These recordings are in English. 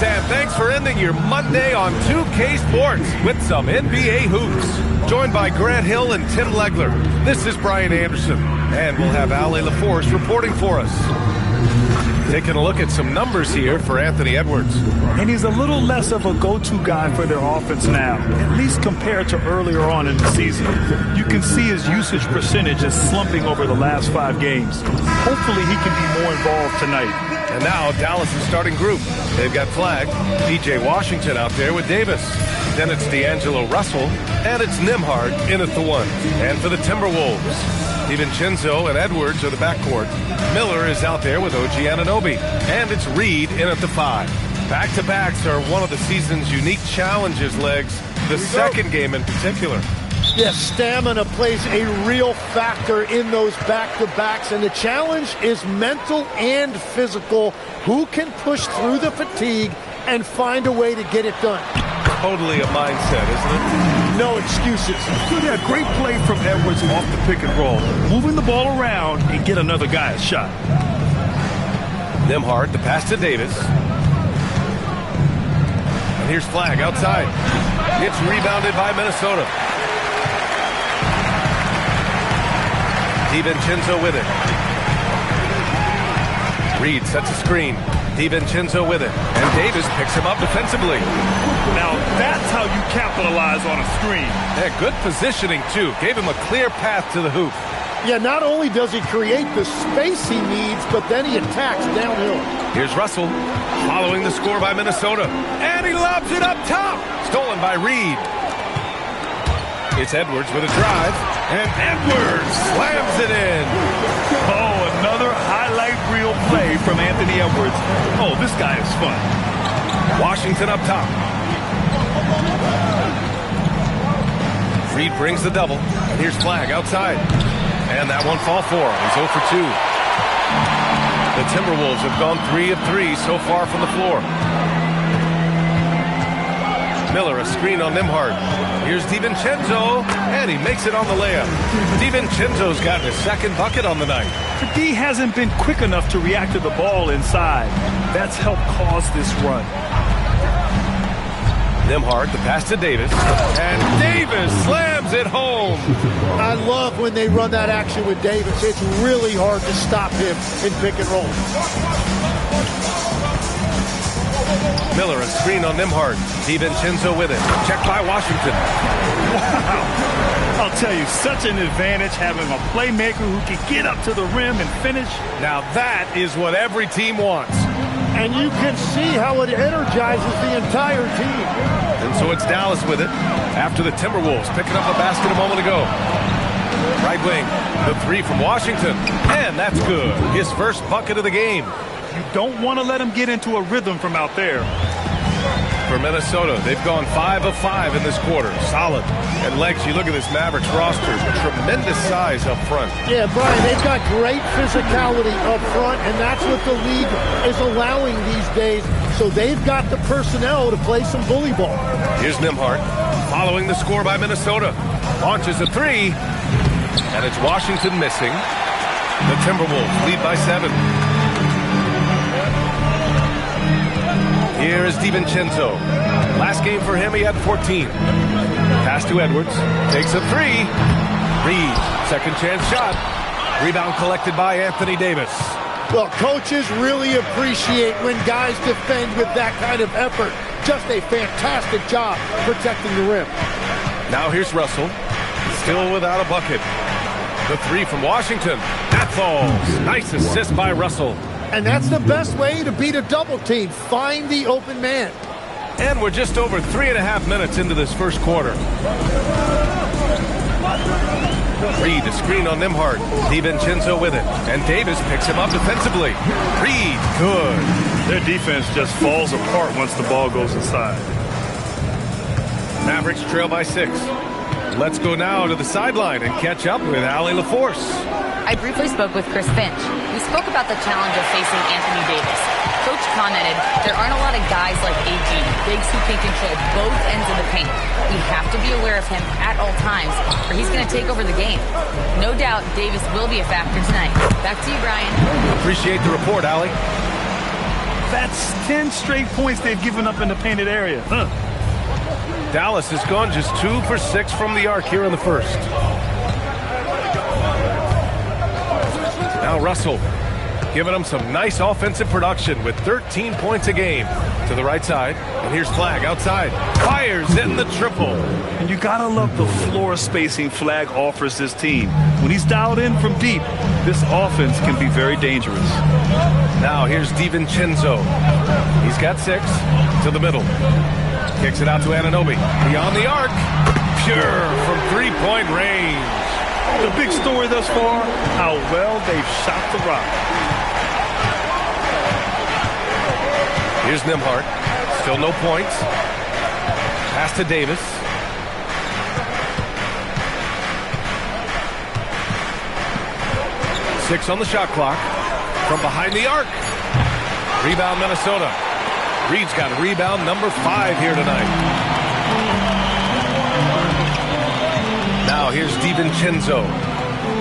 Greetings and thanks for ending your Monday on 2K Sports with some NBA hoops. Joined by Grant Hill and Tim Legler, this is Brian Anderson, and we'll have Ali LaForce reporting for us. Taking a look at some numbers here for Anthony Edwards. And he's a little less of a go-to guy for their offense now, at least compared to earlier on in the season. You can see his usage percentage is slumping over the last 5 games. Hopefully he can be more involved tonight. And now Dallas' starting group. They've got Flagg, P.J. Washington out there with Davis. Then it's D'Angelo Russell, and it's Nembhard in at the 1. And for the Timberwolves, DiVincenzo and Edwards are the backcourt. Miller is out there with OG Anunoby. And it's Reed in at the 5. Back-to-backs are one of the season's unique challenges, Legs. The second game in particular. Yes, stamina plays a real factor in those back-to-backs, and the challenge is mental and physical. Who can push through the fatigue and find a way to get it done? Totally a mindset, isn't it? No excuses. Yeah, great play from Edwards off the pick and roll. Moving the ball around and get another guy a shot. Nembhard, the pass to Davis. And here's Flagg outside. It's rebounded by Minnesota. DiVincenzo with it. Reed sets a screen. DiVincenzo with it. And Davis picks him up defensively. Now, that's how you capitalize on a screen. Yeah, good positioning, too. Gave him a clear path to the hoop. Yeah, not only does he create the space he needs, but then he attacks downhill. Here's Russell, following the score by Minnesota. And he lobs it up top. Stolen by Reed. It's Edwards with a drive. And Edwards slams it in. Oh, another highlight reel play from Anthony Edwards. Oh, this guy is fun. Washington up top. Reed brings the double. Here's Flagg outside. And that one fall for him. He's 0 for 2. The Timberwolves have gone 3 of 3 so far from the floor. Miller, a screen on Nembhard. Here's DiVincenzo, and he makes it on the layup. DiVincenzo's gotten his second bucket on the night. The D hasn't been quick enough to react to the ball inside. That's helped cause this run. Nembhard, the pass to Davis, and Davis slams it home. I love when they run that action with Davis. It's really hard to stop him in pick and roll. Miller, a screen on Nembhard. DiVincenzo with it. Checked by Washington. Wow. I'll tell you, such an advantage having a playmaker who can get up to the rim and finish. Now that is what every team wants. And you can see how it energizes the entire team. And so it's Dallas with it after the Timberwolves picking up a basket a moment ago. Right wing, the 3 from Washington. And that's good. His first bucket of the game. You don't want to let him get into a rhythm from out there. For Minnesota, they've gone 5 of 5 in this quarter. Solid. And Legs, you look at this Mavericks roster, tremendous size up front. Yeah, Brian, they've got great physicality up front, and that's what the league is allowing these days. So they've got the personnel to play some bully ball. Here's Nembhard, following the score by Minnesota. Launches a 3, and it's Washington missing. The Timberwolves lead by 7. Here is DiVincenzo. Last game for him, he had 14. Pass to Edwards. Takes a 3. Reed, second chance shot. Rebound collected by Anthony Davis. Well, coaches really appreciate when guys defend with that kind of effort. Just a fantastic job protecting the rim. Now here's Russell. Still without a bucket. The 3 from Washington. That falls. Nice assist by Russell. And that's the best way to beat a double team. Find the open man. And we're just over 3.5 minutes into this first quarter. Reed, a screen on Nembhard. DiVincenzo with it. And Davis picks him up defensively. Reed, good. Their defense just falls apart once the ball goes inside. Mavericks trail by 6. Let's go now to the sideline and catch up with Ali LaForce. I briefly spoke with Chris Finch. We spoke about the challenge of facing Anthony Davis. Coach commented, there aren't a lot of guys like AD, bigs who can control both ends of the paint. We have to be aware of him at all times, or he's going to take over the game. No doubt, Davis will be a factor tonight. Back to you, Brian. Appreciate the report, Ali. That's 10 straight points they've given up in the painted area. Dallas has gone just 2 for 6 from the arc here in the first. Now Russell giving them some nice offensive production with 13 points a game. To the right side, and here's Flag outside. Fires in the triple. And you gotta love the floor spacing Flag offers this team. When he's dialed in from deep, this offense can be very dangerous. Now here's DiVincenzo. He's got 6 to the middle. Kicks it out to Anunoby. Beyond the arc. Pure from three-point range. The big story thus far, how well they've shot the rock. Here's Nembhard. Still no points. Pass to Davis. Six on the shot clock. From behind the arc. Rebound Minnesota. Reed's got rebound number 5 here tonight. Now here's DiVincenzo.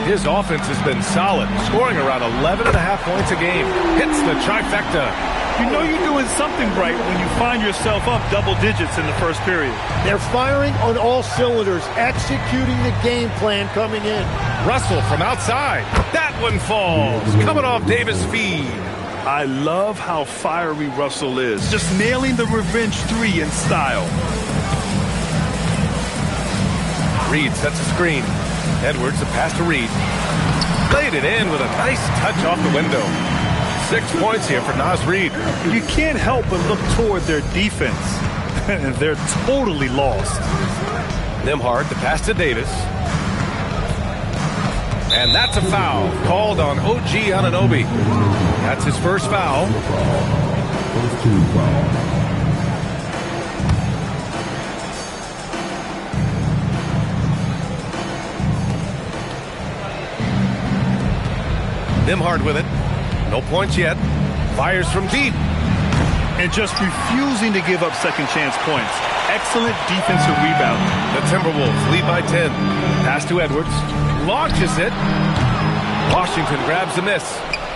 His offense has been solid, scoring around 11.5 points a game. Hits the trifecta. You know you're doing something right when you find yourself up double digits in the first period. They're firing on all cylinders, executing the game plan coming in. Russell from outside. That one falls. Coming off Davis' feed. I love how fiery Russell is. Just nailing the revenge 3 in style. Reed sets a screen. Edwards, a pass to Reed. Laid it in with a nice touch off the window. 6 points here for Naz Reid. You can't help but look toward their defense. They're totally lost. Nembhard, the pass to Davis. And that's a foul called on OG Anunoby. That's his first foul. Nembhard with it. No points yet. Fires from deep. And just refusing to give up second chance points. Excellent defensive rebound. The Timberwolves lead by 10. Pass to Edwards. Launches it. Washington grabs the miss.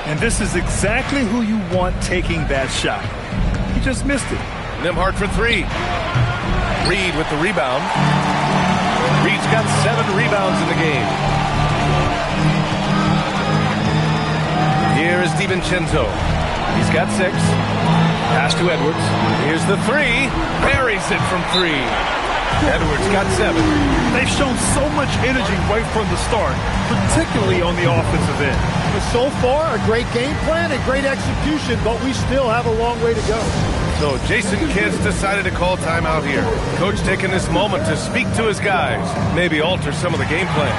And this is exactly who you want taking that shot. He just missed it. Nembhard for 3. Reed with the rebound. Reed's got 7 rebounds in the game. Here is DiVincenzo. He's got 6. Pass to Edwards. Here's the 3. Buries it from 3. Edwards got 7. They've shown so much energy right from the start, particularly on the offensive end. But so far, a great game plan and great execution, but we still have a long way to go. So Jason Kidd's decided to call timeout here. Coach taking this moment to speak to his guys, maybe alter some of the game plan.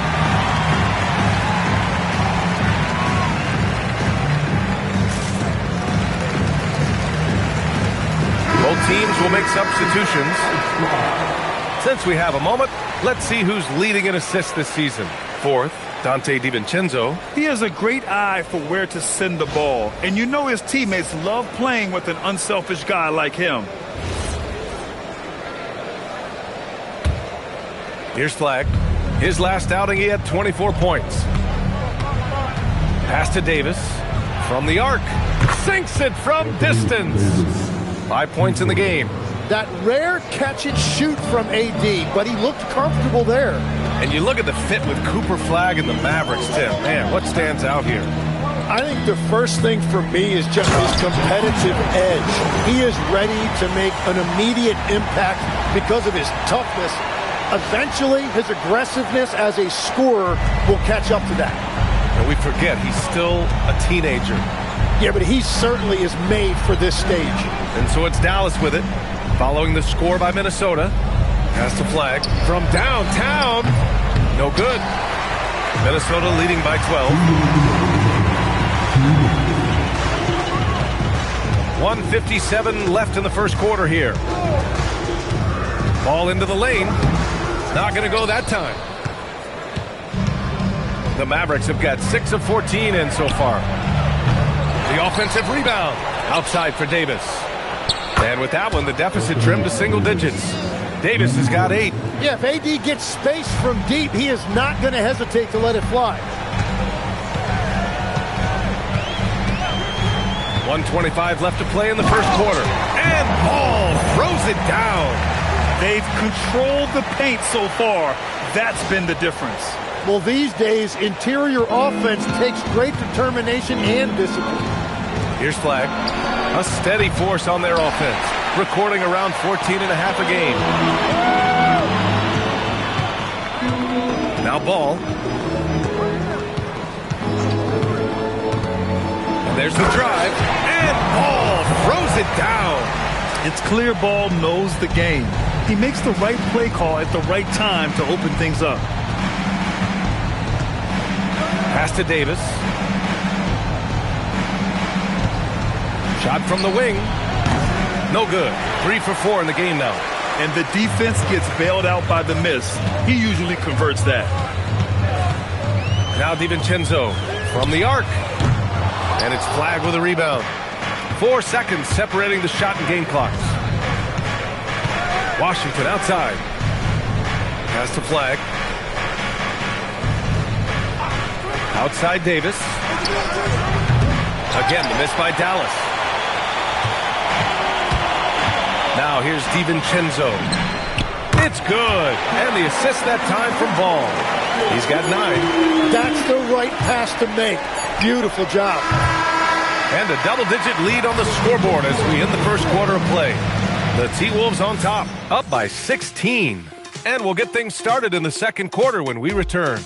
Both teams will make substitutions. Since we have a moment, let's see who's leading in assists this season. 4th, Dante DiVincenzo. He has a great eye for where to send the ball, and you know his teammates love playing with an unselfish guy like him. Here's Flag. His last outing, he had 24 points. Pass to Davis. From the arc. Sinks it from distance. 5 points in the game. That rare catch-and-shoot from AD, but he looked comfortable there. And you look at the fit with Cooper Flag and the Mavericks, Tim. Man, what stands out here? I think the first thing for me is just his competitive edge. He is ready to make an immediate impact because of his toughness. Eventually, his aggressiveness as a scorer will catch up to that. And we forget, he's still a teenager. Yeah, but he certainly is made for this stage. And so it's Dallas with it. Following the score by Minnesota. Pass to Flag. From downtown. No good. Minnesota leading by 12. 1:57 left in the first quarter here. Ball into the lane. Not going to go that time. The Mavericks have got 6 of 14 in so far. The offensive rebound. Outside for Davis. And with that one, the deficit trimmed to single digits. Davis has got 8. Yeah, if AD gets space from deep, he is not going to hesitate to let it fly. 1:25 left to play in the first quarter. And Ball throws it down. They've controlled the paint so far. That's been the difference. Well, these days, interior offense takes great determination and discipline. Here's Flag. A steady force on their offense, recording around 14.5 a game. Now Ball. And there's the drive. And Ball throws it down. It's clear Ball knows the game. He makes the right play call at the right time to open things up. Pass to Davis. Shot from the wing. No good. 3 for 4 in the game now. And the defense gets bailed out by the miss. He usually converts that. Now DiVincenzo from the arc. And it's Flag with a rebound. 4 seconds separating the shot and game clocks. Washington outside. Pass to Flag. Outside Davis. Again, the miss by Dallas. Now here's DiVincenzo. It's good. And the assist that time from Ball. He's got 9. That's the right pass to make. Beautiful job. And a double-digit lead on the scoreboard as we end the first quarter of play. The T-Wolves on top, up by 16. And we'll get things started in the second quarter when we return.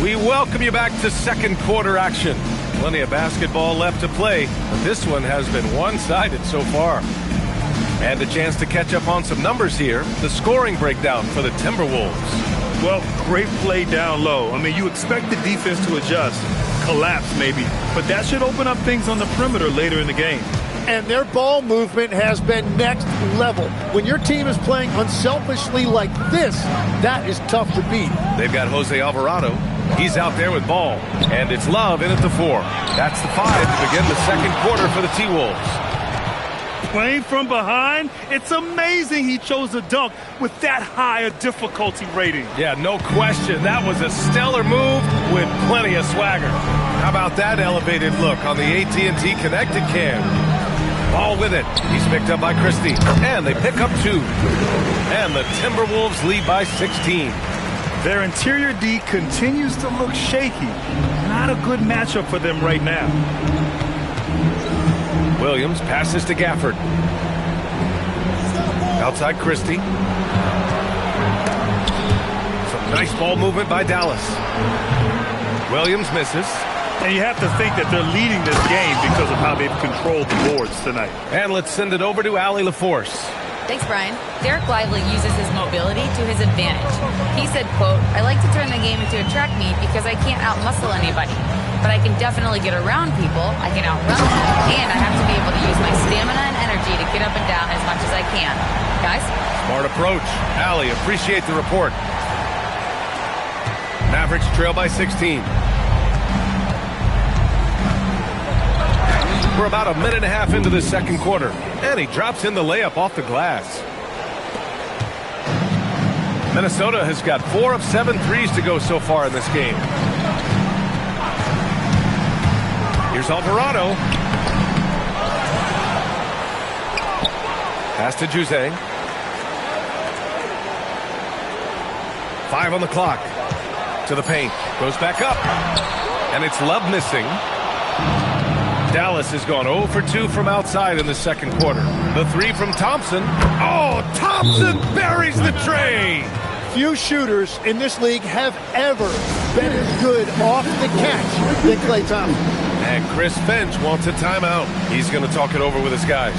We welcome you back to second quarter action. Plenty of basketball left to play, but this one has been one-sided so far. And a chance to catch up on some numbers here. The scoring breakdown for the Timberwolves. Well, great play down low. I mean, you expect the defense to adjust, collapse maybe, but that should open up things on the perimeter later in the game. And their ball movement has been next level. When your team is playing unselfishly like this, that is tough to beat. They've got Jose Alvarado. He's out there with Ball. And it's Love in at the 4. That's the 5 to begin the second quarter for the T-Wolves. Playing from behind, it's amazing he chose a dunk with that high a difficulty rating. Yeah, no question. That was a stellar move with plenty of swagger. How about that elevated look on the AT&T Connected Cam? Ball with it. He's picked up by Christie. And they pick up 2. And the Timberwolves lead by 16. Their interior D continues to look shaky. Not a good matchup for them right now. Williams passes to Gafford. Outside Christie. Some nice ball movement by Dallas. Williams misses. And you have to think that they're leading this game because of how they've controlled the boards tonight. And let's send it over to Allie LaForce. Thanks, Brian. Derek Lively uses his mobility to his advantage. He said, quote, "I like to turn the game into a track meet because I can't out-muscle anybody. But I can definitely get around people, I can outrun them, and I have to be able to use my stamina and energy to get up and down as much as I can." Guys? Smart approach. Allie, appreciate the report. Mavericks trail by 16. We're about a minute and a half into the second quarter. And he drops in the layup off the glass. Minnesota has got 4 of 7 threes to go so far in this game. Here's Alvarado. Pass to Juzang. 5 on the clock. To the paint. Goes back up. And it's Love missing. Dallas has gone 0 for 2 from outside in the second quarter. The 3 from Thompson. Oh, Thompson buries the tray. Few shooters in this league have ever been as good off the catch than Klay Thompson. And Chris Finch wants a timeout. He's going to talk it over with his guys.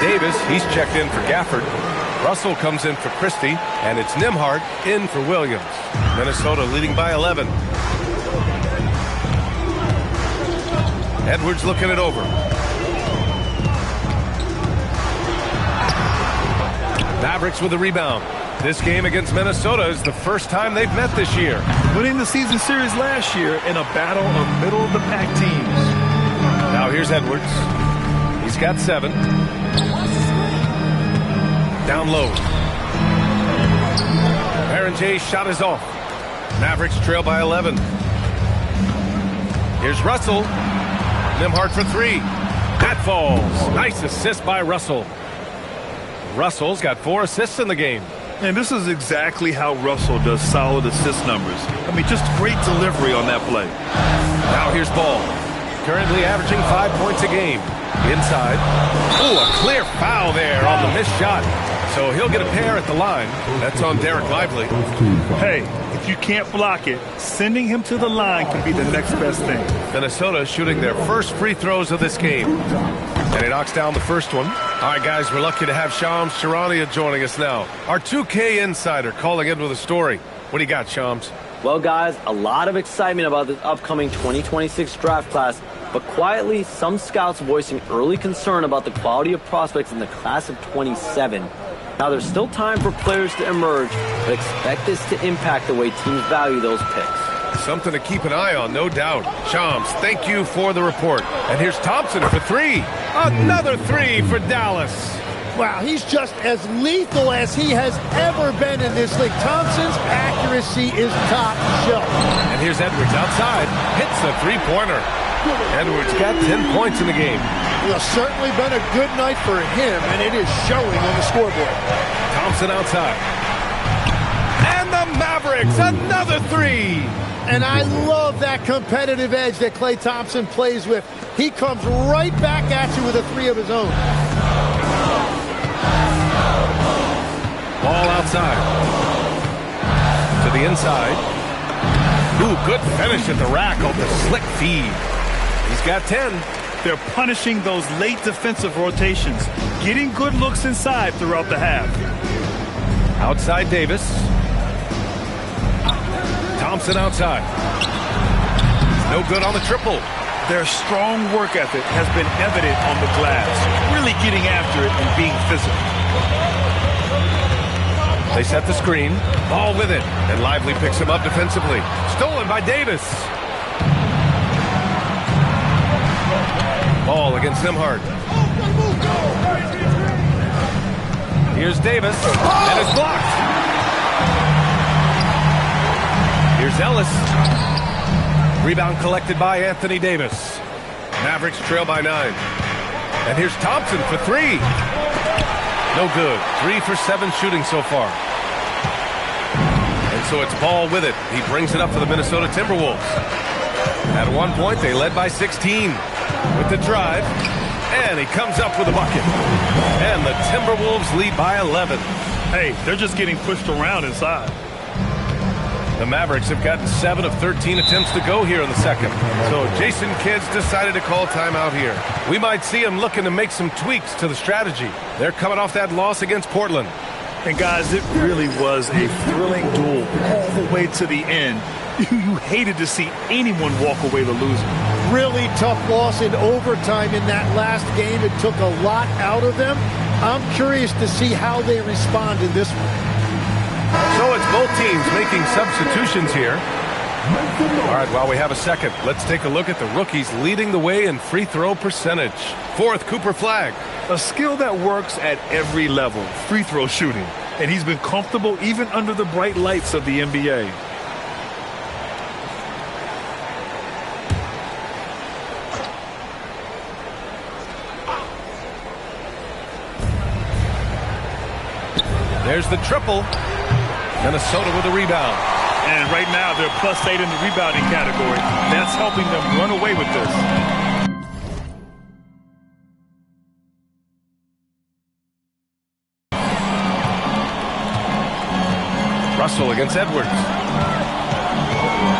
Davis, he's checked in for Gafford. Russell comes in for Christie, and it's Nembhard in for Williams. Minnesota leading by 11. Edwards looking it over. Mavericks with the rebound. This game against Minnesota is the first time they've met this year. Winning the season series last year in a battle of middle-of-the-pack teams. Now here's Edwards. He's got 7. Down low. Aaron Jay's shot is off. Mavericks trail by 11. Here's Russell. Nembhard for 3. That falls. Nice assist by Russell. Russell's got 4 assists in the game. And this is exactly how Russell does solid assist numbers. I mean, just great delivery on that play. Now here's Ball. Currently averaging 5 points a game. Inside. Ooh, a clear foul there on the missed shot. So he'll get a pair at the line. That's on Derek Lively. Hey, if you can't block it, sending him to the line can be the next best thing. Minnesota shooting their first free throws of this game. And he knocks down the first one. All right, guys, we're lucky to have Shams Charania joining us now. Our 2K insider calling in with a story. What do you got, Shams? Well, guys, a lot of excitement about this upcoming 2026 draft class, but quietly, some scouts voicing early concern about the quality of prospects in the class of 27. Now, there's still time for players to emerge, but expect this to impact the way teams value those picks. Something to keep an eye on, no doubt. Shams, thank you for the report. And here's Thompson for 3. Another 3 for Dallas. Wow, he's just as lethal as he has ever been in this league. Thompson's accuracy is top shelf. And here's Edwards outside. Hits the three-pointer. Edwards got 10 points in the game. Well, certainly been a good night for him, and it is showing on the scoreboard. Thompson outside. And the Mavericks, another 3. And I love that competitive edge that Klay Thompson plays with. He comes right back at you with a 3 of his own. Ball outside. To the inside. Ooh, good finish at the rack on the slick feed. He's got 10. They're punishing those late defensive rotations, getting good looks inside throughout the half. Outside Davis. Thompson outside. No good on the triple. Their strong work ethic has been evident on the glass, really getting after it and being physical. They set the screen. Ball with it. And Lively picks him up defensively. Stolen by Davis. Ball against Nembhard. Here's Davis. And it's blocked. Here's Ellis. Rebound collected by Anthony Davis. Mavericks trail by 9. And here's Thompson for 3. No good. 3 for 7 shooting so far. And so it's Ball with it. He brings it up for the Minnesota Timberwolves. At one point, they led by 16. With the drive. And he comes up with a bucket. And the Timberwolves lead by 11. Hey, they're just getting pushed around inside. The Mavericks have gotten 7 of 13 attempts to go here in the second. So Jason Kidd's decided to call timeout here. We might see him looking to make some tweaks to the strategy. They're coming off that loss against Portland. And guys, it really was a thrilling duel all the way to the end. You hated to see anyone walk away the loser. Really tough loss in overtime in that last game. It took a lot out of them. I'm curious to see how they respond in this one. So it's both teams making substitutions here. All right, while we have a second, let's take a look at the rookies leading the way in free throw percentage. 4th, Cooper Flagg. A skill that works at every level, free throw shooting. And he's been comfortable even under the bright lights of the NBA. There's the triple. Minnesota with a rebound. And right now, they're +8 in the rebounding category. That's helping them run away with this. Russell against Edwards.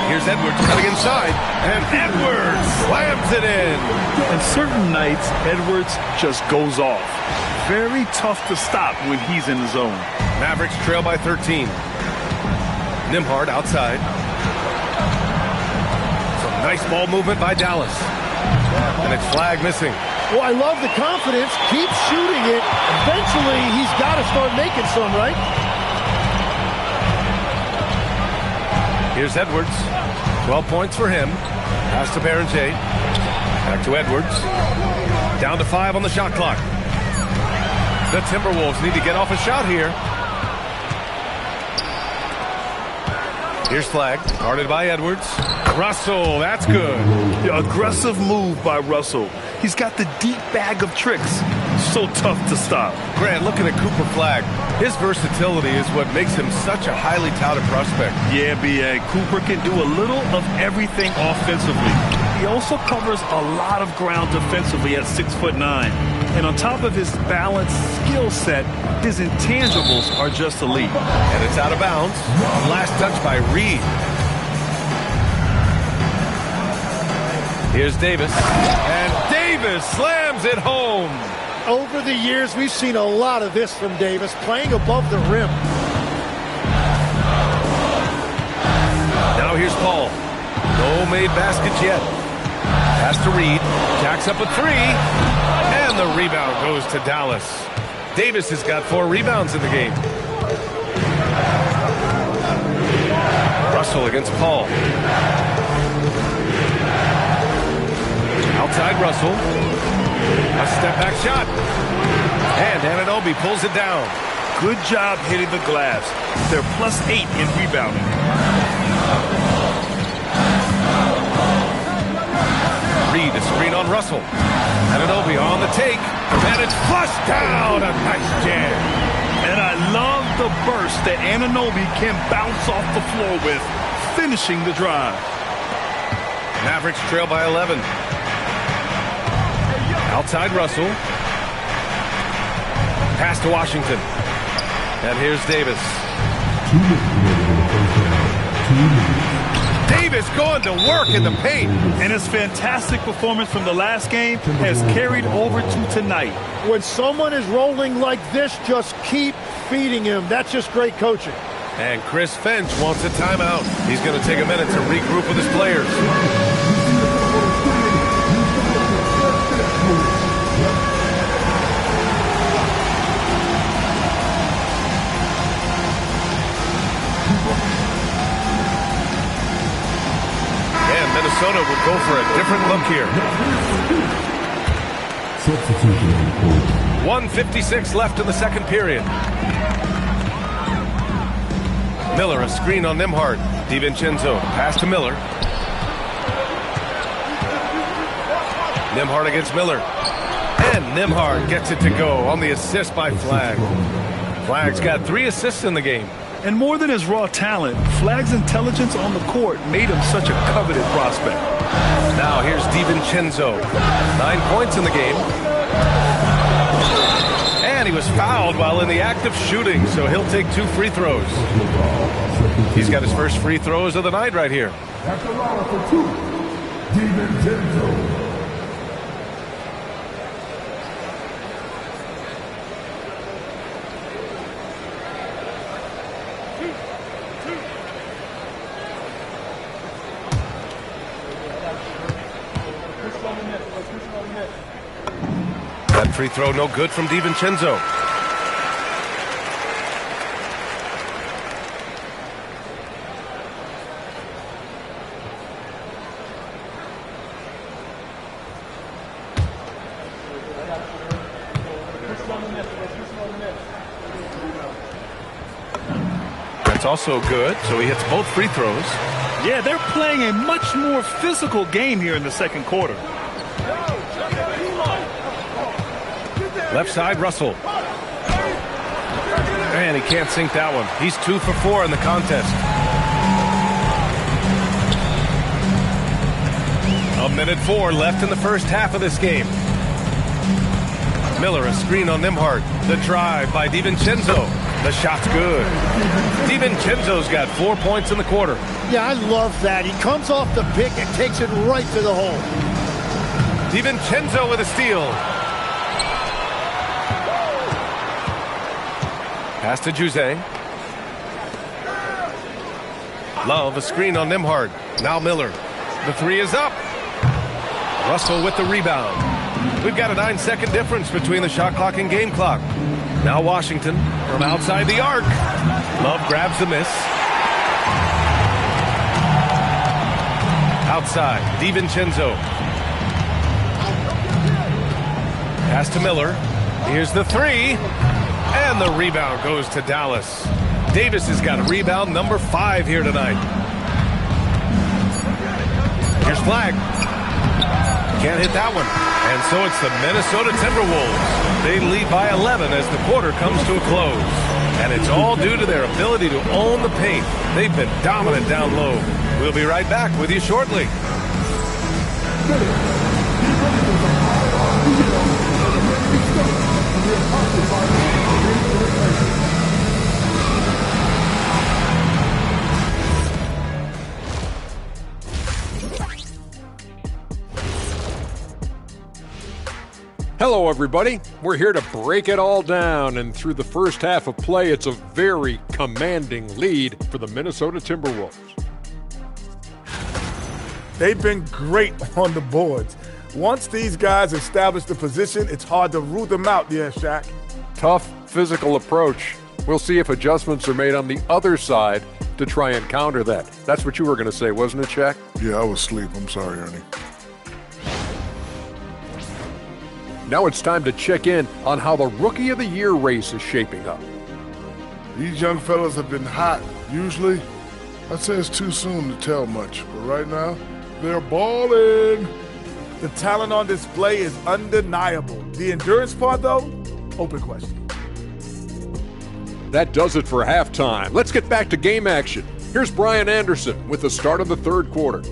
Here's Edwards cutting inside. And Edwards slams it in. And certain nights, Edwards just goes off. very tough to stop when he's in the zone. Mavericks trail by 13. Nembhard outside. Some nice ball movement by Dallas. And it's flag missing. Well, I love the confidence. Keep shooting it. Eventually, he's got to start making some, right? Here's Edwards. 12 points for him. Pass to Berenger. Back to Edwards. Down to 5 on the shot clock. The Timberwolves need to get off a shot here. Here's flag. Guarded by Edwards. Russell, that's good. The aggressive move by Russell. He's got the deep bag of tricks. So tough to stop. Grant, looking at Cooper Flag, his versatility is what makes him such a highly touted prospect. Yeah, B.A. Cooper can do a little of everything offensively. He also covers a lot of ground defensively at 6'9". And on top of his balanced skill set, his intangibles are just elite. And it's out of bounds. Last touch by Reed. Here's Davis. And Davis slams it home. Over the years, we've seen a lot of this from Davis, playing above the rim. Now here's Paul. No made baskets yet. Pass to Reed. Jacks up a 3. And the rebound goes to Dallas. Davis has got 4 rebounds in the game. Russell against Paul. Outside Russell. A step-back shot. And Anunoby pulls it down. Good job hitting the glass. They're +8 in rebounding. Reed, a screen on Russell. Anunoby on the take. And it's flushed down. A nice jam. And I love the burst that Anunoby can bounce off the floor with, finishing the drive. Mavericks trail by 11. Outside Russell. Pass to Washington. And here's Davis. Davis going to work in the paint. And his fantastic performance from the last game has carried over to tonight. When someone is rolling like this, just keep feeding him. That's just great coaching. And Chris Finch wants a timeout. He's going to take a minute to regroup with his players. And Minnesota will go for a different look here. 1:56 left in the second period. Miller, a screen on Nembhard. DiVincenzo, pass to Miller. Nembhard against Miller. And Nembhard gets it to go on the assist by Flag. Flag's got 3 assists in the game. And more than his raw talent, Flag's intelligence on the court made him such a coveted prospect. Now here's DiVincenzo. 9 points in the game. And he was fouled while in the act of shooting, so he'll take 2 free throws. He's got his first free throws of the night right here. That's a line for 2. DiVincenzo. That free throw no good from DiVincenzo. That's also good, so he hits both free throws. Yeah, they're playing a much more physical game here in the second quarter. Left side, Russell. And he can't sink that one. He's 2 for 4 in the contest. A minute 4 left in the first half of this game. Miller, a screen on Nembhard. The drive by DiVincenzo. The shot's good. DiVincenzo's got 4 points in the quarter. Yeah, I love that. He comes off the pick and takes it right to the hole. DiVincenzo with a steal. Pass to Juzang. Love, a screen on Nembhard. Now Miller. The three is up. Russell with the rebound. We've got a 9-second difference between the shot clock and game clock. Now Washington from outside the arc. Love grabs the miss. Outside, DiVincenzo. Pass to Miller. Here's the three. And the rebound goes to Dallas. Davis has got rebound number 5 here tonight. Here's Flagg. Can't hit that one. And so it's the Minnesota Timberwolves. They lead by 11 as the quarter comes to a close. And it's all due to their ability to own the paint. They've been dominant down low. We'll be right back with you shortly. Hello, everybody. We're here to break it all down, and through the first half of play, it's a very commanding lead for the Minnesota Timberwolves. They've been great on the boards. Once these guys establish the position, it's hard to root them out, Shaq. Tough physical approach. We'll see if adjustments are made on the other side to try and counter that. That's what you were going to say, wasn't it, Shaq? Yeah, I was asleep. I'm sorry, Ernie. Now it's time to check in on how the Rookie of the Year race is shaping up. These young fellas have been hot. Usually, I'd say it's too soon to tell much. But right now, they're balling. The talent on display is undeniable. The endurance part, though, open question. That does it for halftime. Let's get back to game action. Here's Brian Anderson with the start of the third quarter.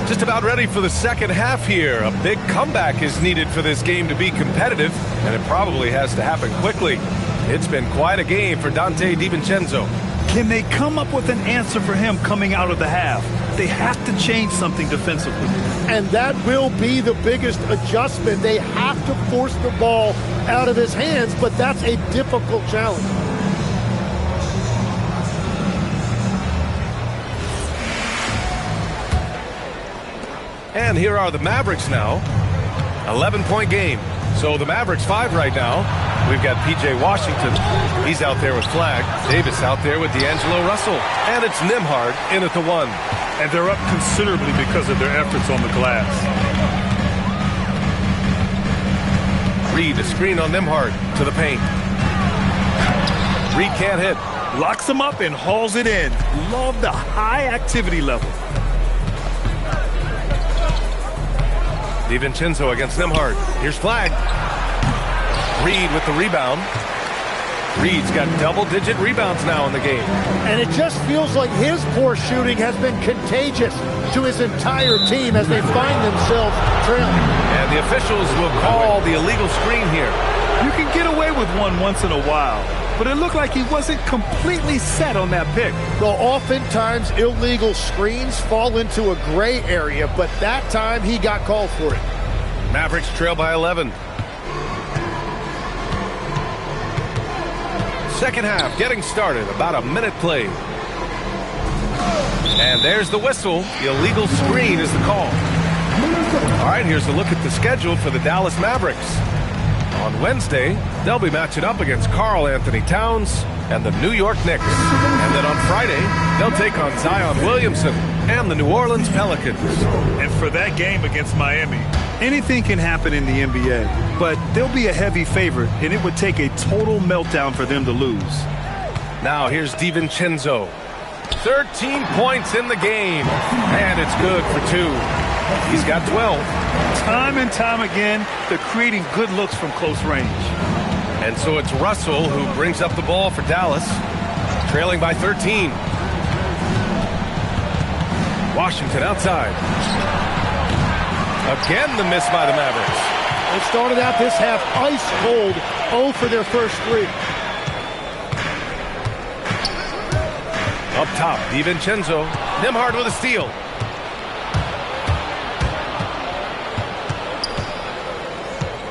Just about ready for the second half here. A big comeback is needed for this game to be competitive, and it probably has to happen quickly. It's been quite a game for Dante DiVincenzo. Can they come up with an answer for him coming out of the half? They have to change something defensively. And that will be the biggest adjustment. They have to force the ball out of his hands, but that's a difficult challenge. And here are the Mavericks now. 11-point game. So the Mavericks 5 right now. We've got P.J. Washington. He's out there with Flagg. Davis out there with D'Angelo Russell. And it's Nembhard in at the 1. And they're up considerably because of their efforts on the glass. Reed, a screen on Nembhard to the paint. Reed can't hit. Locks him up and hauls it in. Love the high activity level. DiVincenzo against Nembhard. Here's Flagg. Reed with the rebound. Reed's got double-digit rebounds now in the game. And it just feels like his poor shooting has been contagious to his entire team as they find themselves trailing. And the officials will call the illegal screen here. You can get away with one once in a while, but it looked like he wasn't completely set on that pick. Well, oftentimes illegal screens fall into a gray area, but that time he got called for it. Mavericks trail by 11. Second half getting started, about a minute played. And there's the whistle. The illegal screen is the call. All right, here's a look at the schedule for the Dallas Mavericks. On Wednesday, they'll be matching up against Karl Anthony Towns and the New York Knicks. And then on Friday, they'll take on Zion Williamson and the New Orleans Pelicans. And for that game against Miami, anything can happen in the NBA, but they'll be a heavy favorite, and it would take a total meltdown for them to lose. Now here's DiVincenzo. 13 points in the game, and it's good for 2. He's got 12. Time and time again, they're creating good looks from close range. And so it's Russell who brings up the ball for Dallas, trailing by 13. Washington outside. Again, the miss by the Mavericks. They started out this half ice cold, 0 for their first 3. Up top, DiVincenzo. Nembhard with a steal.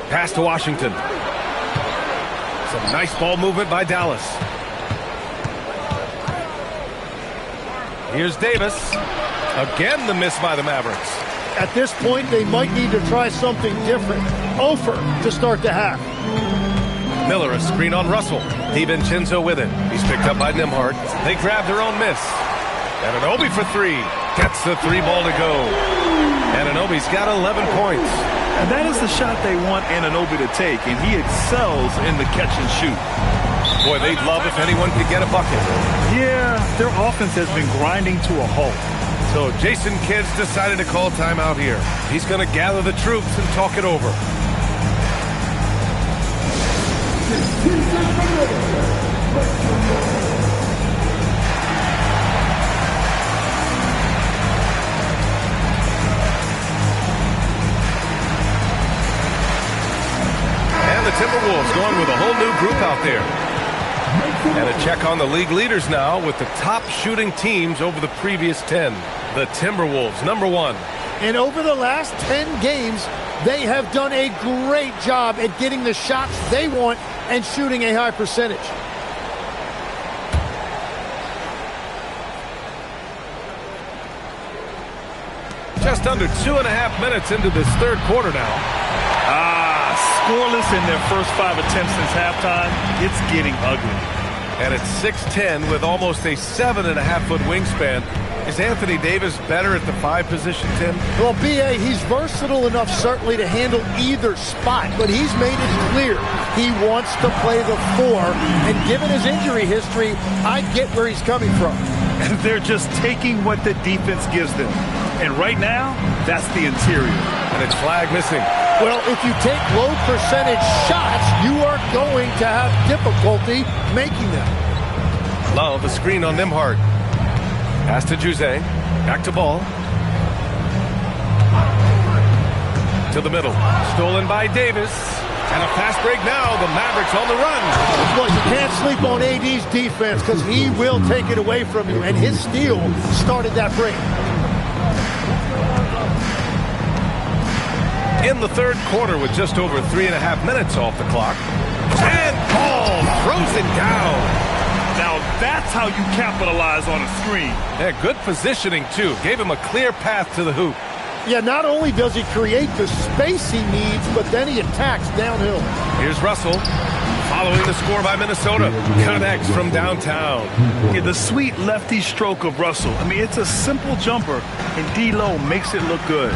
Pass to Washington. Some nice ball movement by Dallas. Here's Davis. Again, the miss by the Mavericks. At this point, they might need to try something different. Over to start the half. Miller, a screen on Russell. DiVincenzo with it. He's picked up by Nembhard. They grab their own miss. Anunoby for three. Gets the three ball to go. Anunoby's got 11 points. And that is the shot they want Anunoby to take, and he excels in the catch and shoot. Boy, they'd love if anyone could get a bucket. Yeah, their offense has been grinding to a halt. So Jason Kidd's decided to call timeout here. He's going to gather the troops and talk it over. And the Timberwolves going with a whole new group out there. And a check on the league leaders now with the top shooting teams over the previous 10. The Timberwolves, number 1. And over the last 10 games, they have done a great job at getting the shots they want and shooting a high percentage. Just under 2.5 minutes into this third quarter now. Scoreless in their first 5 attempts since halftime. It's getting ugly. And at 6'10" with almost a 7.5-foot wingspan. Is Anthony Davis better at the 5 position, Tim? Well, B.A., he's versatile enough certainly to handle either spot, but he's made it clear he wants to play the 4, and given his injury history, I get where he's coming from. And they're just taking what the defense gives them. And right now, that's the interior. And it's flag missing. Well, if you take low percentage shots, you are going to have difficulty making them. Love, a screen on Nembhard. Pass to Juzang. Back to Ball. To the middle. Stolen by Davis. And a fast break now. The Mavericks on the run. Well, you can't sleep on AD's defense because he will take it away from you. And his steal started that break. In the third quarter with just over 3.5 minutes off the clock. And Ball throws it down. Now that's how you capitalize on a screen. Yeah, good positioning, too. Gave him a clear path to the hoop. Yeah, not only does he create the space he needs, but then he attacks downhill. Here's Russell. Following the score by Minnesota. Connects from downtown. Yeah, the sweet lefty stroke of Russell. I mean, it's a simple jumper, and D-Lo makes it look good.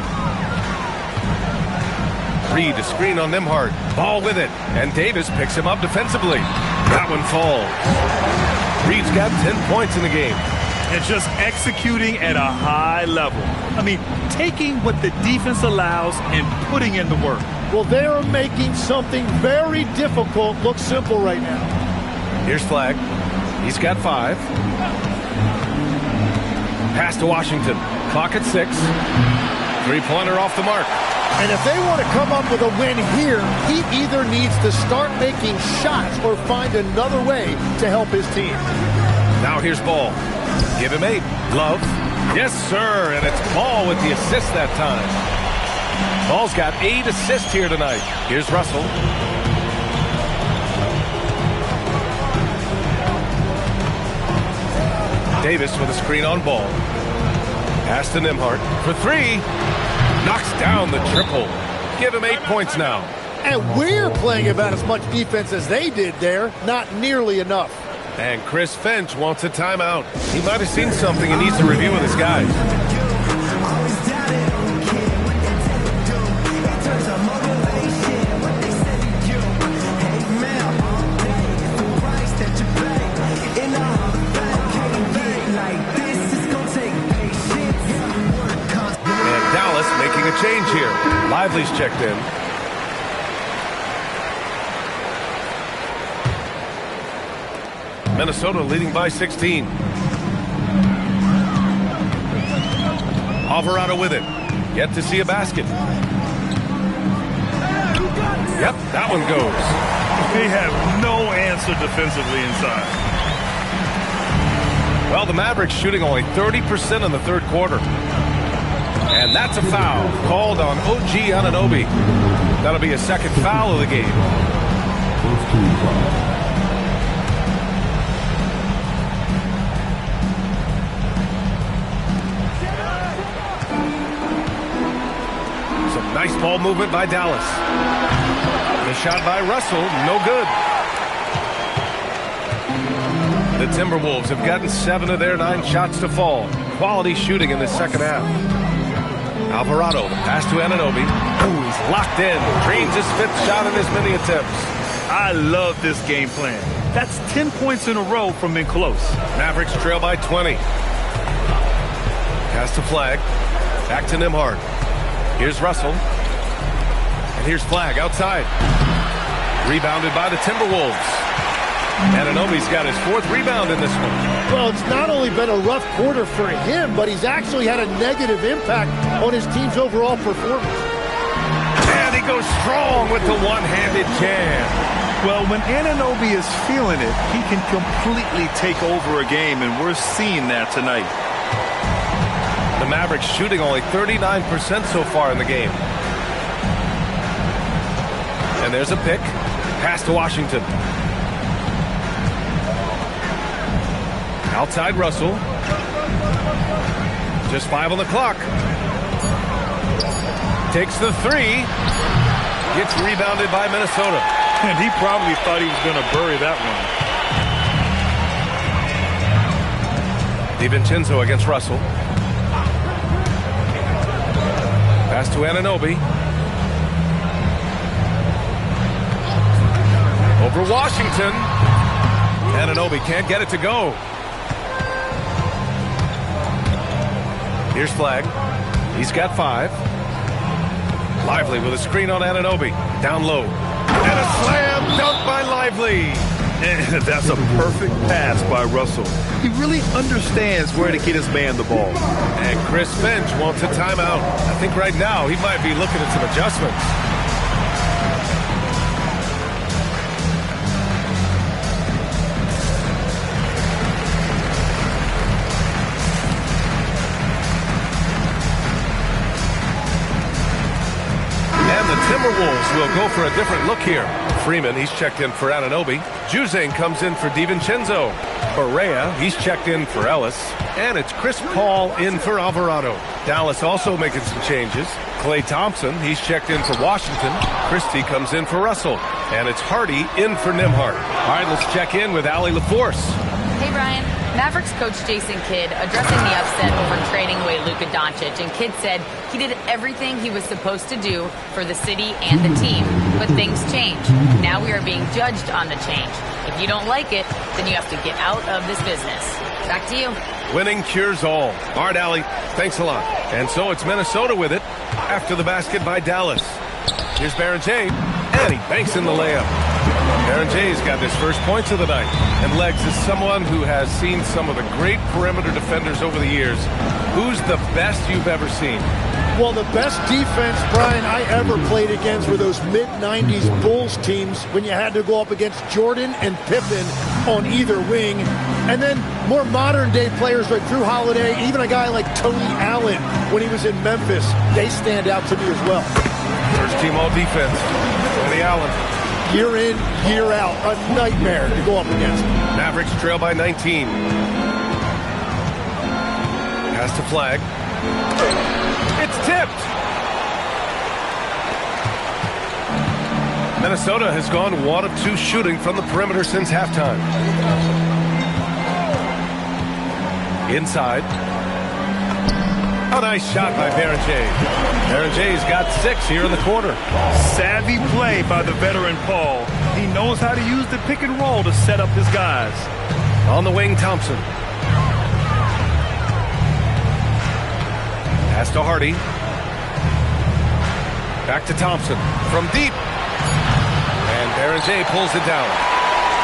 Reed, a screen on Nembhard. Ball with it. And Davis picks him up defensively. That one falls. Reed's got 10 points in the game. And just executing at a high level. I mean, taking what the defense allows and putting in the work. Well, they are making something very difficult look simple right now. Here's Flag. He's got 5. Pass to Washington. Clock at 6. 3-pointer off the mark. And if they want to come up with a win here, he either needs to start making shots or find another way to help his team. Now here's Ball. Give him 8. Love. Yes, sir. And it's Ball with the assist that time. Ball's got 8 assists here tonight. Here's Russell. Davis with a screen on Ball. Pass to Nembhard for 3. Knocks down the triple. Give him 8 points now. And we're playing about as much defense as they did there. Not nearly enough. And Chris Finch wants a timeout. He might have seen something and needs to review with his guys. And Dallas making a change here. Lively's checked in. Minnesota leading by 16. Alvarado with it. Yet to see a basket. Yep, that one goes. They have no answer defensively inside. Well, the Mavericks shooting only 30% in the third quarter. And that's a foul called on OG Anunoby. That'll be a second foul of the game. Some nice ball movement by Dallas. The shot by Russell, no good. The Timberwolves have gotten 7 of their 9 shots to fall. Quality shooting in the second half. Alvarado, the pass to Anunoby. Ooh, he's locked in. Drains his 5th shot in as many attempts. I love this game plan. That's 10 points in a row from in close. Mavericks trail by 20. Pass to Flag. Back to Nembhard. Here's Russell. And here's Flag outside. Rebounded by the Timberwolves. Anunoby's got his 4th rebound in this one. Well, it's not only been a rough quarter for him, but he's actually had a negative impact on his team's overall performance. And he goes strong with the one-handed jam. Well, when Anunoby is feeling it, he can completely take over a game, and we're seeing that tonight. The Mavericks shooting only 39% so far in the game. And there's a pick. Pass to Washington. Outside Russell. Just 5 on the clock. Takes the 3. Gets rebounded by Minnesota. And he probably thought he was going to bury that one. DiVincenzo against Russell. Pass to Anunoby. Over Washington. Anunoby can't get it to go. Here's Flag. He's got 5. Lively with a screen on Anunoby. Down low. And a slam dunk by Lively. And that's a perfect pass by Russell. He really understands where to get his man the ball. And Chris Finch wants a timeout. I think right now he might be looking at some adjustments. Timberwolves will go for a different look here. Freeman, he's checked in for Anunoby. Juzang comes in for DiVincenzo. Barea, he's checked in for Ellis. And it's Chris Paul in for Alvarado. Dallas also making some changes. Klay Thompson, he's checked in for Washington. Christie comes in for Russell. And it's Hardy in for Nembhard. All right, let's check in with Allie LaForce. Hey, Brian. Mavericks coach Jason Kidd addressing the upset over trading away Luka Doncic, and Kidd said he did everything he was supposed to do for the city and the team, but things change. Now we are being judged on the change. If you don't like it, then you have to get out of this business. Back to you. Winning cures all. All right, Allie, thanks a lot. And so it's Minnesota with it after the basket by Dallas. Here's Baron J, and he banks in the layup. Baron J's got his first points of the night. And Legs is someone who has seen some of the great perimeter defenders over the years. Who's the best you've ever seen? Well, the best defense, Brian, I ever played against were those mid-90s Bulls teams when you had to go up against Jordan and Pippen on either wing. And then more modern-day players like Drew Holiday, even a guy like Tony Allen when he was in Memphis. They stand out to me as well. First team all defense, Tony Allen. Year in, year out, a nightmare to go up against. Mavericks trail by 19. Pass to Flag. It's tipped. Minnesota has gone 1 of 2 shooting from the perimeter since halftime. Inside. A nice shot by Baron J. Baron J's got 6 here in the quarter. Savvy play by the veteran Paul. He knows how to use the pick and roll to set up his guys. On the wing, Thompson. Pass to Hardy. Back to Thompson from deep. And Baron J pulls it down.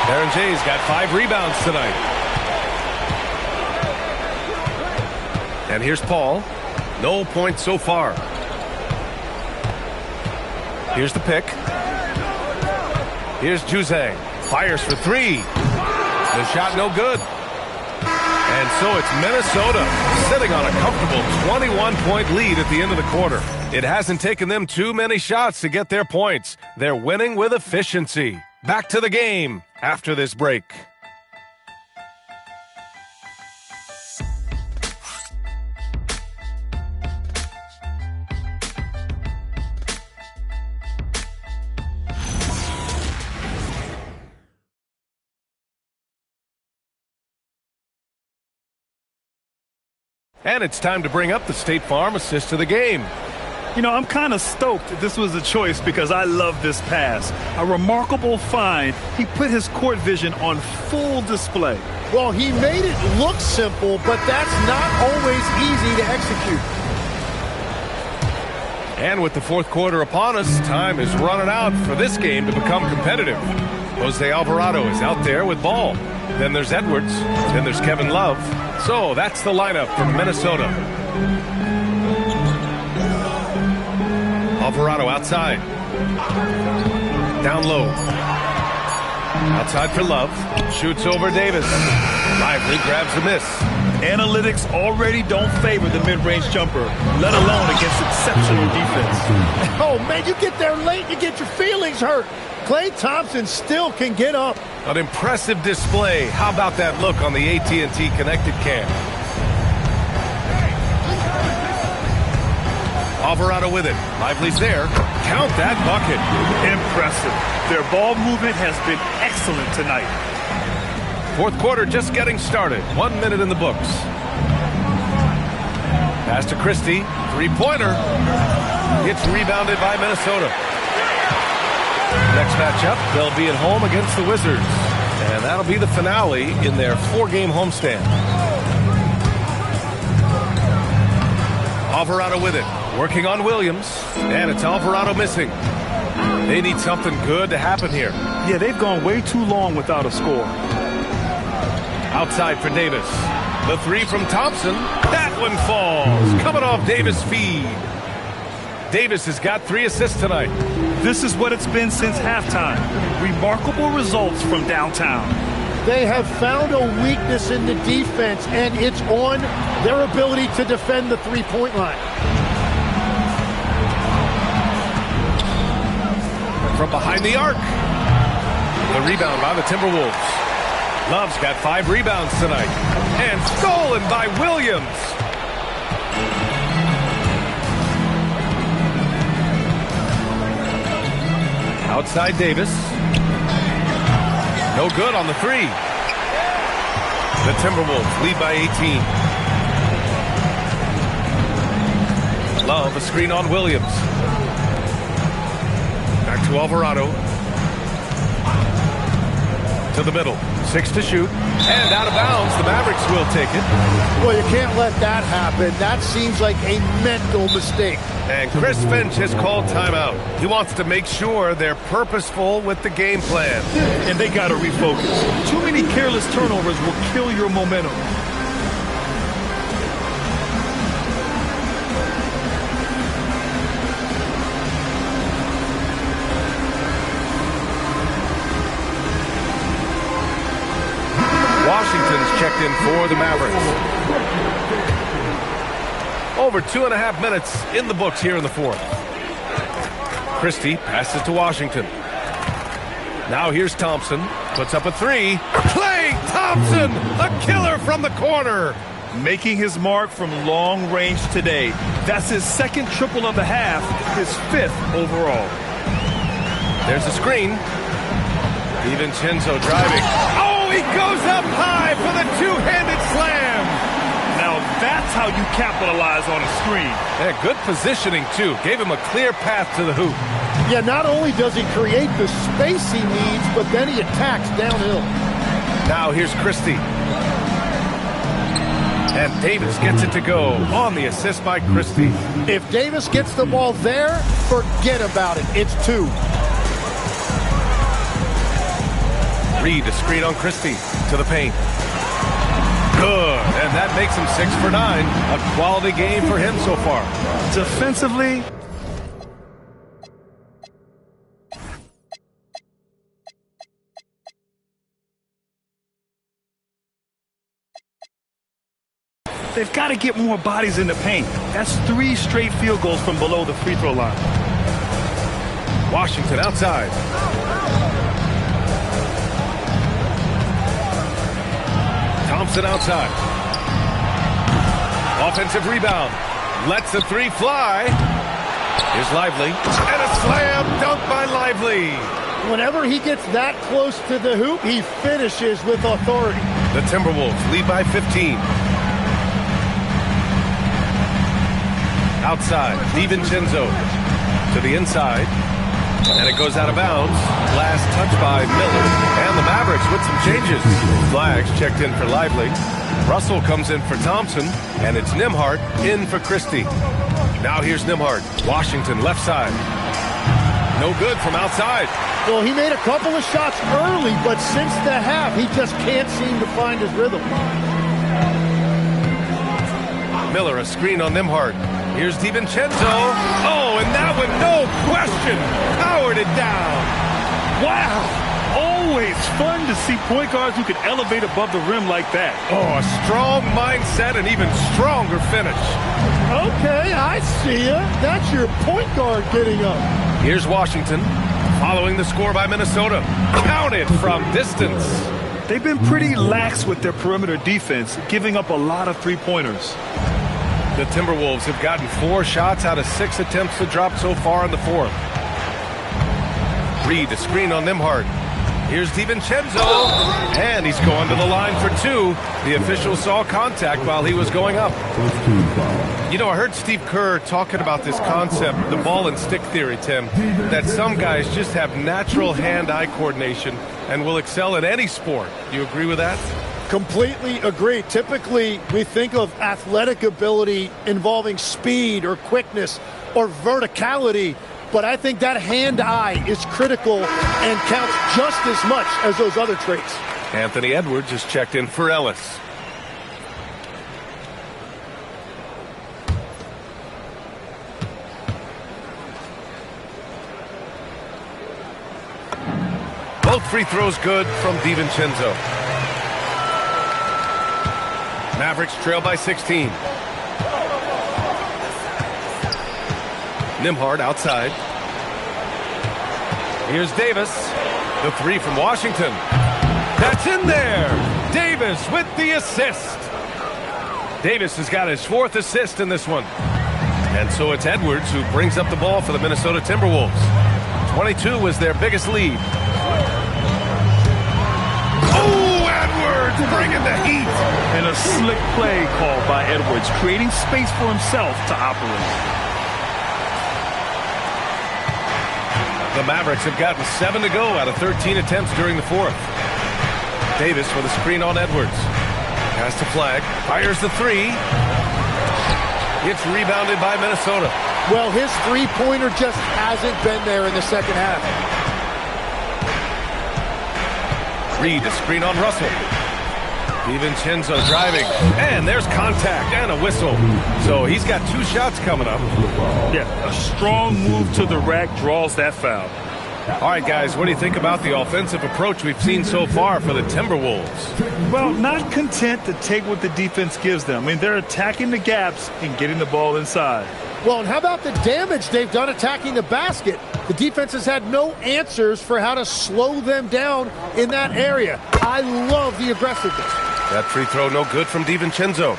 Baron J's got 5 rebounds tonight. And here's Paul. No points so far. Here's the pick. Here's Juzang. Fires for 3. The shot no good. And so it's Minnesota sitting on a comfortable 21-point lead at the end of the quarter. It hasn't taken them too many shots to get their points. They're winning with efficiency. Back to the game after this break. And it's time to bring up the State Farm assist of the game. You know, I'm kind of stoked that this was a choice because I love this pass. A remarkable find. He put his court vision on full display. Well, he made it look simple, but that's not always easy to execute. And with the fourth quarter upon us, time is running out for this game to become competitive. Jose Alvarado is out there with ball. Then there's Edwards. Then there's Kevin Love. So that's the lineup for Minnesota. Alvarado outside. Down low. Outside for Love. Shoots over Davis. Lively grabs a miss. Analytics already don't favor the mid-range jumper, let alone against exceptional defense. Oh, man, you get there late, you get your feelings hurt. Klay Thompson still can get up. An impressive display. How about that look on the AT&T connected cam? Alvarado with it. Lively's there. Count that bucket. Impressive. Their ball movement has been excellent tonight. Fourth quarter just getting started. 1 minute in the books. Pass to Christie. Three-pointer. It's rebounded by Minnesota. Next matchup, they'll be at home against the Wizards. And that'll be the finale in their 4-game homestand. Alvarado with it. Working on Williams. And it's Alvarado missing. They need something good to happen here. Yeah, they've gone way too long without a score. Outside for Davis. The three from Thompson. That one falls. Coming off Davis' feed. Davis has got 3 assists tonight. This is what it's been since halftime. Remarkable results from downtown. They have found a weakness in the defense, and it's on their ability to defend the three-point line. From behind the arc. The rebound by the Timberwolves. Love's got 5 rebounds tonight. And stolen by Williams. Outside Davis. No good on the 3. The Timberwolves lead by 18. Love, a screen on Williams. Back to Alvarado. To the middle. 6 to shoot. And out of bounds. The Mavericks will take it. Well, you can't let that happen. That seems like a mental mistake. And Chris Finch has called timeout. He wants to make sure they're purposeful with the game plan. And they got to refocus. Too many careless turnovers will kill your momentum. Washington's checked in for the Mavericks. Over 2.5 minutes in the books here in the fourth. Christie passes to Washington. Now here's Thompson. Puts up a 3. Klay Thompson, a killer from the corner. Making his mark from long range today. That's his 2nd triple of the half, his 5th overall. There's a screen. DiVincenzo driving. Oh, he goes up high for the two-handed slam. Now that's how you capitalize on a screen. Yeah, good positioning, too. Gave him a clear path to the hoop. Yeah, not only does he create the space he needs, but then he attacks downhill. Now here's Christie. And Davis gets it to go on the assist by Christie. If Davis gets the ball there, forget about it. It's 2. Reed, a screen on Christie to the paint. Good, and that makes him 6 for 9. A quality game for him so far. Defensively, They've got to get more bodies in the paint. That's 3 straight field goals from below the free throw line. Washington outside. Thompson outside. Offensive rebound. Lets the 3 fly. Here's Lively. And a slam dunk by Lively. Whenever he gets that close to the hoop, he finishes with authority. The Timberwolves lead by 15. Outside, DiVincenzo to the inside. And it goes out of bounds. Last touch by Miller. And the Mavericks with some changes. Flags checked in for Lively. Russell comes in for Thompson. And it's Nembhard in for Christie. Now here's Nembhard. Washington left side. No good from outside. Well, he made a couple of shots early, but since the half, he just can't seem to find his rhythm. Miller, a screen on Nembhard. Here's DiVincenzo. Oh, and that one, no question, powered it down. Wow. Always fun to see point guards who can elevate above the rim like that. Oh, a strong mindset and even stronger finish. Okay, I see ya. That's your point guard getting up. Here's Washington, following the score by Minnesota. Counted from distance. They've been pretty lax with their perimeter defense, giving up a lot of three-pointers. The Timberwolves have gotten 4 shots out of 6 attempts to drop so far in the 4th. Reed, a screen on Nembhard. Here's DiVincenzo, and he's going to the line for 2. The official saw contact while he was going up. You know, I heard Steve Kerr talking about this concept, the ball and stick theory, Tim, that some guys just have natural hand-eye coordination and will excel in any sport. Do you agree with that? Completely agree. Typically, we think of athletic ability involving speed or quickness or verticality, but I think that hand-eye is critical and counts just as much as those other traits. Anthony Edwards is checked in for Ellis. Both free throws good from DiVincenzo. Mavericks trail by 16. Nembhard outside. Here's Davis. The 3 from Washington. That's in there. Davis with the assist. Davis has got his 4th assist in this one. And so it's Edwards who brings up the ball for the Minnesota Timberwolves. 22 was their biggest lead. Bringing the heat. And a slick play called by Edwards, creating space for himself to operate. The Mavericks have gotten 7 to go out of 13 attempts during the 4th. Davis with a screen on Edwards. Pass to Flag. Fires the 3. It's rebounded by Minnesota. Well, his three-pointer just hasn't been there in the second half. Reed, a screen on Russell. DiVincenzo driving, and there's contact and a whistle. So he's got 2 shots coming up. Yeah, a strong move to the rack draws that foul. All right, guys, what do you think about the offensive approach we've seen so far for the Timberwolves? Well, not content to take what the defense gives them. I mean, they're attacking the gaps and getting the ball inside. Well, and how about the damage they've done attacking the basket? The defense has had no answers for how to slow them down in that area. I love the aggressiveness. That free throw no good from DiVincenzo.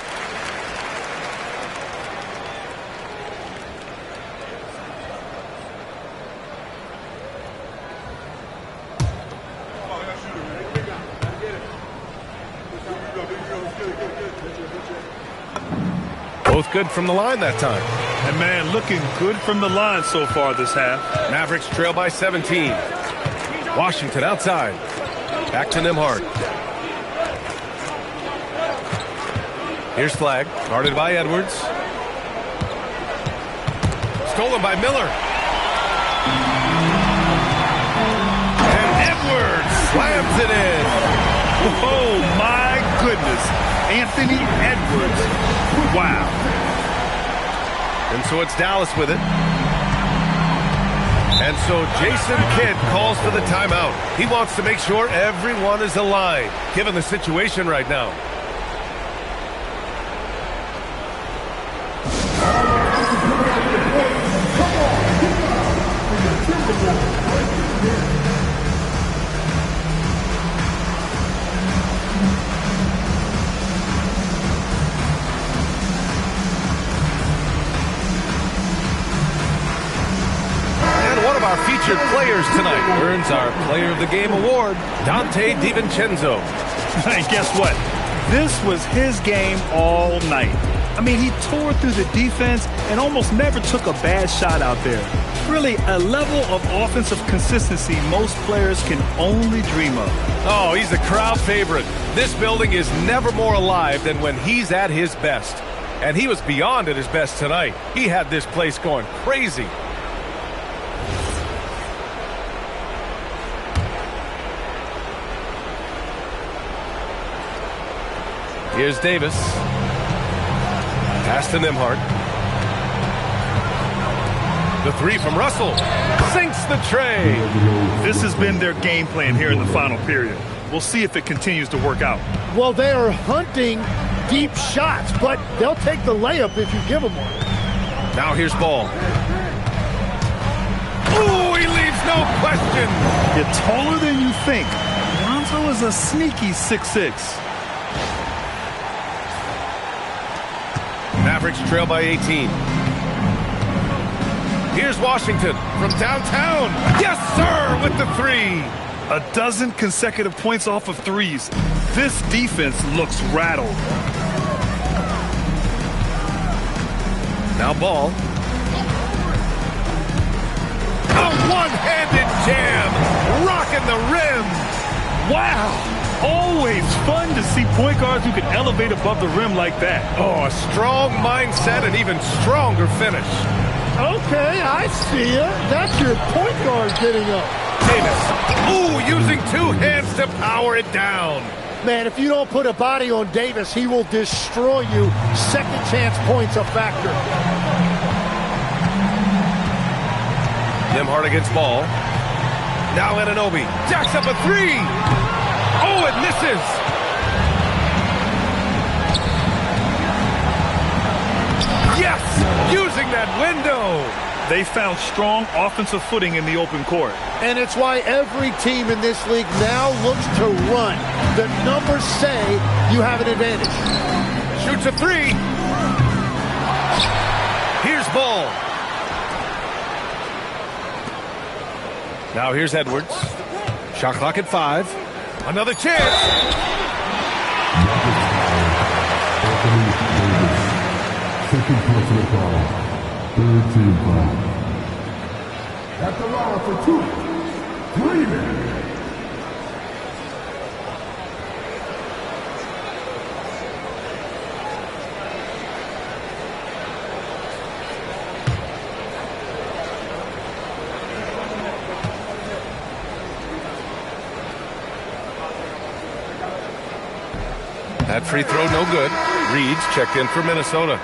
Both good from the line that time. And, man, looking good from the line so far this half. Mavericks trail by 17. Washington outside. Back to Nembhard. Here's Flag, guarded by Edwards. Stolen by Miller. And Edwards slams it in. Oh, my goodness. Anthony Edwards. Wow. And so it's Dallas with it. And so Jason Kidd calls for the timeout. He wants to make sure everyone is aligned, given the situation right now. our featured players tonight earns our Player of the Game award, Dante DiVincenzo. And guess what? This was his game all night. I mean, he tore through the defense and almost never took a bad shot out there. Really, a level of offensive consistency most players can only dream of. Oh, he's a crowd favorite. This building is never more alive than when he's at his best. And he was beyond at his best tonight. He had this place going crazy. Here's Davis. Pass to Nembhard. The three from Russell. Sinks the tray. This has been their game plan here in the final period. We'll see if it continues to work out. Well, they are hunting deep shots, but they'll take the layup if you give them one. Now here's Ball. Ooh, he leaves no question. You're taller than you think. Lonzo is a sneaky 6'6". Mavericks trail by 18. Here's Washington from downtown. Yes, sir, with the three. A dozen consecutive points off of threes. This defense looks rattled. Now Ball. A one-handed jam, rocking the rim. Wow. Always fun to see point guards who can elevate above the rim like that. Oh, a strong mindset and even stronger finish. Okay, I see ya. That's your point guard getting up. Davis. Ooh, using two hands to power it down. Man, if you don't put a body on Davis, he will destroy you. Second chance points a factor. Nembhard against Ball. Now Anunoby jacks up a three. Oh, it misses. Yes, using that window. They found strong offensive footing in the open court. And it's why every team in this league now looks to run. The numbers say you have an advantage. Shoots a three. Here's Ball. Now here's Edwards. Shot clock at 5. Another chance. Second personal foul. Third team foul. At the line for 2. 3 minutes. That free throw no good. Reed's checked in for Minnesota.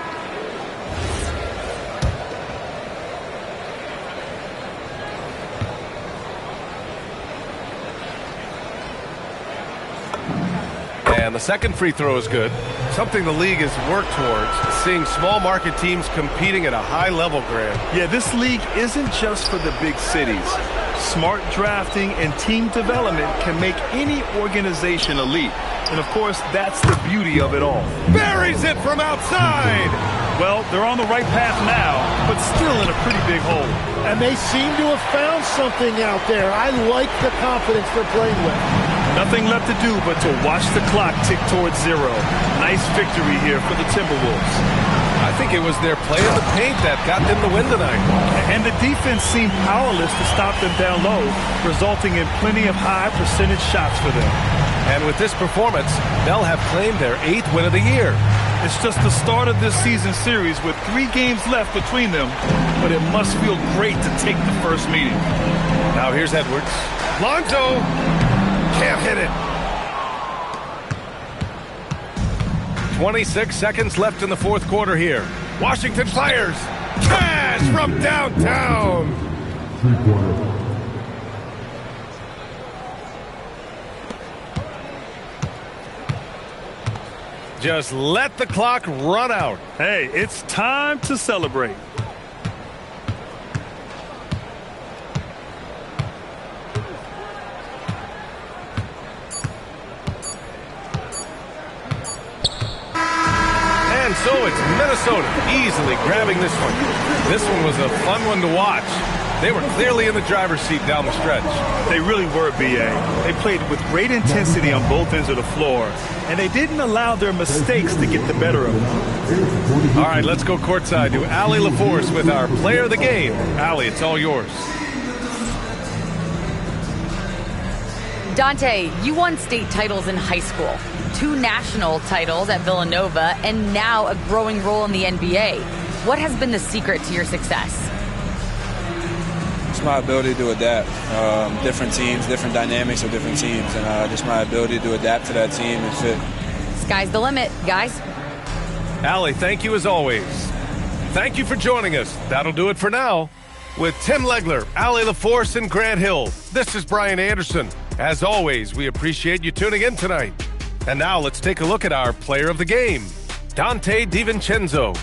And the second free throw is good. Something the league has worked towards, seeing small market teams competing at a high level, Grant. Yeah, this league isn't just for the big cities. Smart drafting and team development can make any organization elite. And, of course, that's the beauty of it all. Buries it from outside! Well, they're on the right path now, but still in a pretty big hole. And they seem to have found something out there. I like the confidence they're playing with. Nothing left to do but to watch the clock tick towards 0. Nice victory here for the Timberwolves. I think it was their play in the paint that got them the win tonight. And the defense seemed powerless to stop them down low, resulting in plenty of high percentage shots for them. And with this performance, they'll have claimed their 8th win of the year. It's just the start of this season series with 3 games left between them, but it must feel great to take the first meeting. Now here's Edwards. Lonzo can't hit it. 26 seconds left in the fourth quarter here. Washington fires. Cash from downtown. 3-quarter. Just let the clock run out. Hey, it's time to celebrate. And so it's Minnesota easily grabbing this one. This one was a fun one to watch. They were clearly in the driver's seat down the stretch. They really were, B.A. They played with great intensity on both ends of the floor, and they didn't allow their mistakes to get the better of them. All right, let's go courtside to Allie LaForce with our player of the game. Allie, it's all yours. Dante, you won state titles in high school, 2 national titles at Villanova, and now a growing role in the NBA. What has been the secret to your success? It's my ability to adapt. Different teams, different dynamics of different teams, and just my ability to adapt to that team and fit. Sky's the limit, guys. Allie, thank you as always. Thank you for joining us. That'll do it for now. With Tim Legler, Allie LaForce, and Grant Hill, this is Brian Anderson. As always, we appreciate you tuning in tonight. And now let's take a look at our player of the game, Dante DiVincenzo.